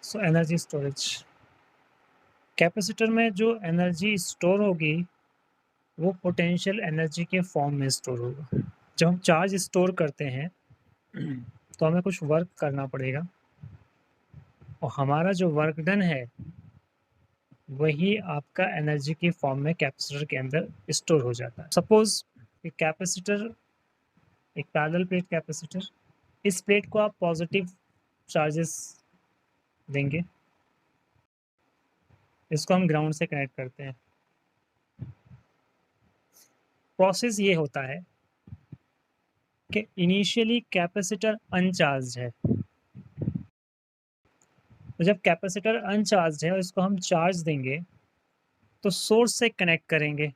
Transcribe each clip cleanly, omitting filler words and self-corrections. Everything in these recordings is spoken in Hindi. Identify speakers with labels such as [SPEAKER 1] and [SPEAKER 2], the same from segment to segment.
[SPEAKER 1] सो एनर्जी स्टोरेज, कैपेसिटर में जो एनर्जी स्टोर होगी वो पोटेंशियल एनर्जी के फॉर्म में स्टोर होगा। जब हम चार्ज स्टोर करते हैं तो हमें कुछ वर्क करना पड़ेगा और हमारा जो वर्क डन है वही आपका एनर्जी की फॉर्म में कैपेसिटर के अंदर स्टोर हो जाता है। सपोज एक कैपेसिटर, एक पैरेलल प्लेट कैपेसिटर, इस प्लेट को आप पॉजिटिव चार्जेस देंगे, इसको हम ग्राउंड से कनेक्ट करते हैं। प्रोसेस ये होता है कि इनिशियली कैपेसिटर अनचार्ज है, तो जब कैपेसिटर अनचार्ज है और इसको हम चार्ज देंगे तो सोर्स से कनेक्ट करेंगे,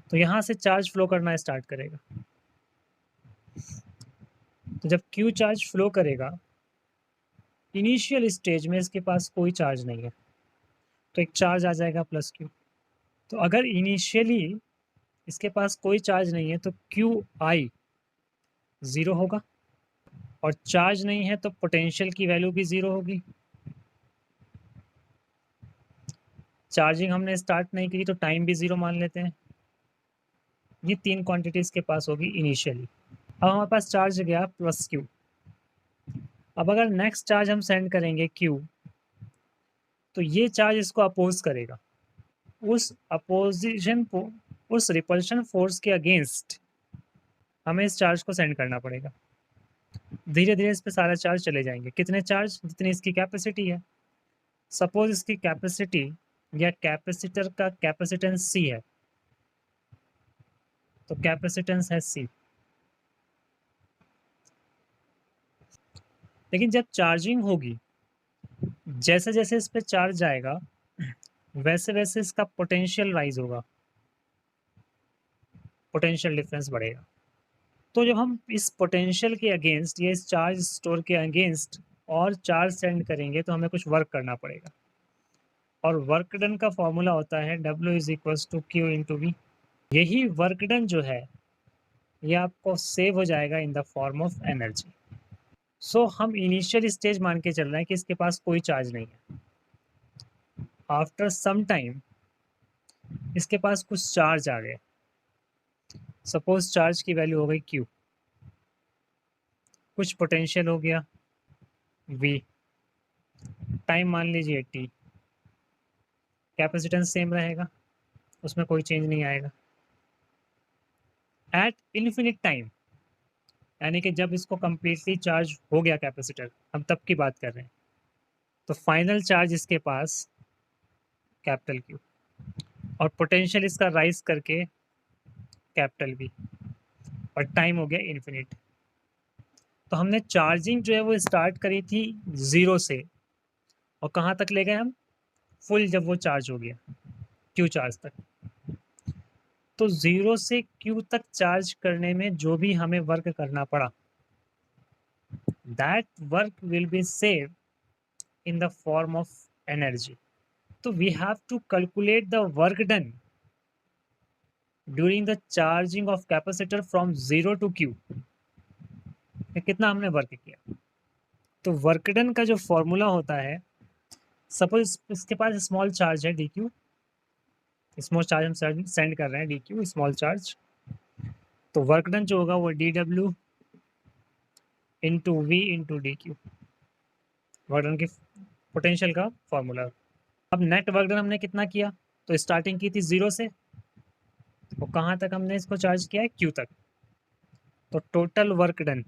[SPEAKER 1] तो यहाँ से चार्ज फ्लो करना स्टार्ट करेगा। तो जब Q चार्ज फ्लो करेगा, इनिशियल स्टेज में इसके पास कोई चार्ज नहीं है, तो एक चार्ज आ जाएगा प्लस Q। तो अगर इनिशियली इसके पास कोई चार्ज नहीं है तो QI 0 होगा, और चार्ज नहीं है तो पोटेंशियल की वैल्यू भी 0 होगी। चार्जिंग हमने स्टार्ट नहीं की तो टाइम भी 0 मान लेते हैं। ये तीन क्वांटिटी इसके पास होगी इनिशियली। अब हमारे पास चार्ज गया प्लस Q। अब अगर नेक्स्ट चार्ज हम सेंड करेंगे Q, तो ये चार्ज इसको अपोज करेगा। उस अपोजिशन को, उस रिपल्शन फोर्स के अगेंस्ट हमें इस चार्ज को सेंड करना पड़ेगा। धीरे धीरे इस पे सारा चार्ज चले जाएंगे। कितने चार्ज? जितनी इसकी कैपेसिटी है। सपोज इसकी कैपेसिटी या कैपेसिटर का कैपेसिटेंस C है, तो कैपेसिटेंस है C। लेकिन जब चार्जिंग होगी, जैसे जैसे इस पे चार्ज जाएगा वैसे वैसे इसका पोटेंशियल राइज होगा, पोटेंशियल डिफरेंस बढ़ेगा। तो जब हम इस पोटेंशियल के अगेंस्ट या इस चार्ज स्टोर के अगेंस्ट और चार्ज सेंड करेंगे तो हमें कुछ वर्क करना पड़ेगा, और वर्क डन का फॉर्मूला होता है W is equals to Q into V। यही वर्क डन जो है ये आपको सेव हो जाएगा in the form of energy. So हम इनिशियल स्टेज मान के चल रहे हैं कि इसके पास कोई चार्ज नहीं है। आफ्टर सम टाइम इसके पास कुछ चार्ज आ गए। सपोज चार्ज की वैल्यू हो गई Q, कुछ पोटेंशियल हो गया V, टाइम मान लीजिए T, कैपेसिटेंस सेम रहेगा, उसमें कोई चेंज नहीं आएगा। एट इन्फिनिट टाइम, यानी कि जब इसको कंप्लीटली चार्ज हो गया कैपेसिटर, हम तब की बात कर रहे हैं, तो फाइनल चार्ज इसके पास कैपिटल Q, और पोटेंशियल इसका राइज करके कैपिटल V, और टाइम हो गया इन्फिनिट। तो हमने चार्जिंग जो है वो स्टार्ट करी थी 0 से, और कहाँ तक ले गए हम? फुल जब वो चार्ज हो गया Q चार्ज तक। तो 0 से Q तक चार्ज करने में जो भी हमें वर्क करना पड़ा, that work will be save in the form of energy. तो we have to calculate the work done during the charging of capacitor from 0 to Q। कितना हमने वर्क किया। तो वर्क डन का जो फॉर्मूला होता है, सपोज इसके पास स्मॉल चार्ज है dq, स्मॉल चार्ज हम सेंड कर रहे हैं dq, स्मॉल चार्ज, तो वर्क डन जो होगा वो dw into V into D Q, work done की पोटेंशियल का फॉर्मूला। अब नेट वर्क डन हमने कितना किया? तो स्टार्टिंग की थी 0 से, और कहाँ तक हमने इसको चार्ज किया है? Q तक। तो total work done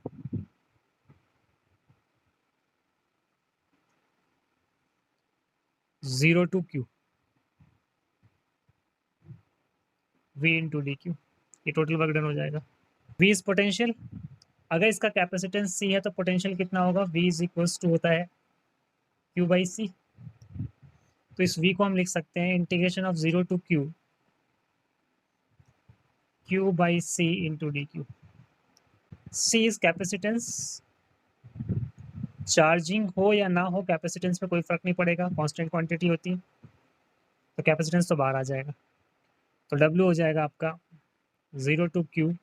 [SPEAKER 1] zero to Q V into D Q, ये टोटल वर्क डन हो जाएगा। V इज पोटेंशियल, अगर इसका कैपेसिटेंस C है तो पोटेंशियल कितना होगा? V इज इक्वल्स टू होता है Q बाई C। तो इस V को हम लिख सकते हैं integration of 0 to Q by C into D Q. C is capacitance, charging हो या ना हो कैपेसिटेंस में कोई फर्क नहीं पड़ेगा, कांस्टेंट क्वांटिटी होती है, तो कैपेसिटेंस तो बाहर आ जाएगा। तो W हो जाएगा आपका 0 to Q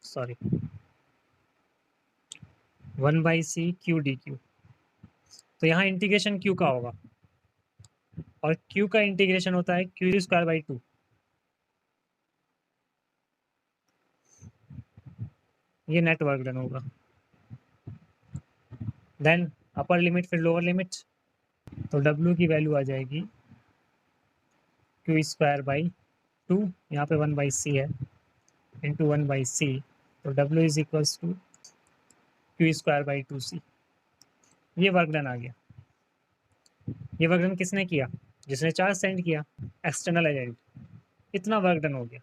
[SPEAKER 1] sorry 1/c Q D Q. तो यहाँ इंटीग्रेशन क्यू का होगा और क्यू का इंटीग्रेशन होता है क्यू स्क्वायर बाई 2। ये नेट वर्क डन होगा। देन अपर लिमिट फिर लोअर लिमिट, तो W की वैल्यू आ जाएगी क्यू स्क्वायर बाई 2, यहाँ पे 1/c है, इंटू 1/c, तो W is equals to Q square by 2c। ये वर्क डन आ गया। ये वर्क डन किसने किया? जिसने चार्ज सेंड किया, एक्सटर्नल एजेंट। इतना वर्क डन हो गया।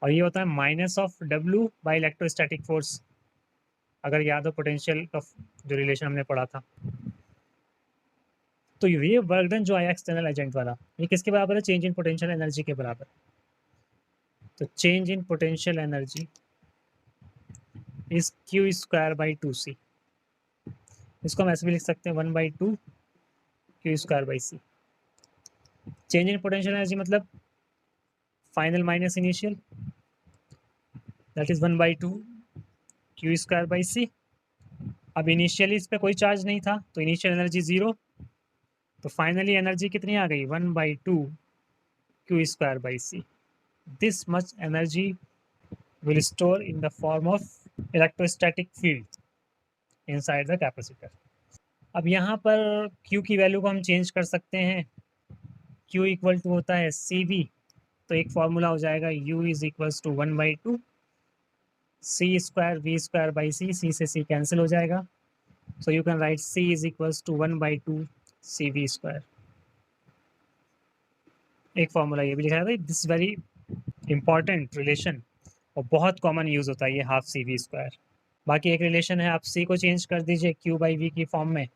[SPEAKER 1] और ये होता है minus of W by electrostatic force, अगर याद हो पोटेंशियल का जो रिलेशन हमने पढ़ा था। तो ये वर्क डन जो आया एक्सटर्नल एजेंट वाला, ये किसके बराबर है? चेंज इन पोटेंशियल एनर्जी के बराबर। तो change in potential energy is Q square by 2c। इसको हम ऐसे भी लिख सकते हैं 1/2 Q square by C. Change in potential energy मतलब final minus initial, that is 1/2 Q square by C. अब इनिशियली इस पर कोई चार्ज नहीं था तो इनिशियल एनर्जी 0, तो फाइनली एनर्जी कितनी आ गई? 1/2 Q square by C. This much energy will store in the form of electrostatic field inside the capacitor। अब यहाँ पर Q की वैल्यू को हम चेंज कर सकते हैं। Q इक्वल टू होता है CV, तो एक फॉर्मूला हो जाएगा U is equals to 1/2 C square V square by C। C से C कैंसिल हो जाएगा, so you can write C is equals to 1/2 CV square. एक फॉर्मूला ये भी लिखा है, दिस वेरी इंपॉर्टेंट रिलेशन और बहुत कॉमन यूज होता है ये हाफ CV स्क्वायर। बाकी एक रिलेशन है, आप C को चेंज कर दीजिए Q बाई V की फॉर्म में,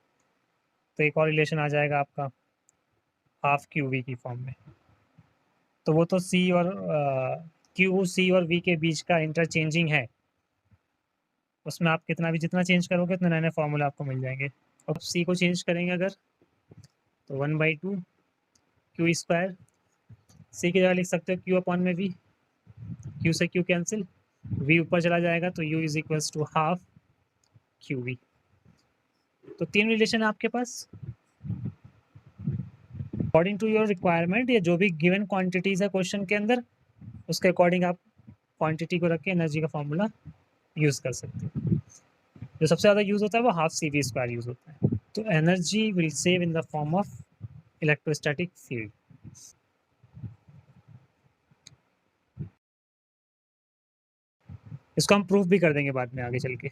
[SPEAKER 1] तो एक और रिलेशन आ जाएगा आपका हाफ QV की फॉर्म में। तो वो तो C और Q, C और V के बीच का इंटरचेंजिंग है, उसमें आप कितना भी जितना चेंज करोगे उतने नए नए फॉर्मूला आपको मिल जाएंगे। अब C को चेंज करेंगे अगर, तो 1/2 क्यू स्क्वायर, C की जगह लिख सकते हो Q अपॉन में V, Q से Q कैंसिल, V ऊपर चला जाएगा तो U is equals to half QV। तो तीन रिलेशन है आपके पास। अकॉर्डिंग टू योर रिक्वायरमेंट, या जो भी गिवन क्वांटिटीज है क्वेश्चन के अंदर, उसके अकॉर्डिंग आप क्वांटिटी को रख के एनर्जी का फॉर्मूला यूज कर सकते हो। जो सबसे ज़्यादा यूज होता है वो हाफ CV स्क्वायर यूज होता है। तो energy will save in the form of electrostatic field. इसको हम प्रूफ भी कर देंगे बाद में आगे चल के।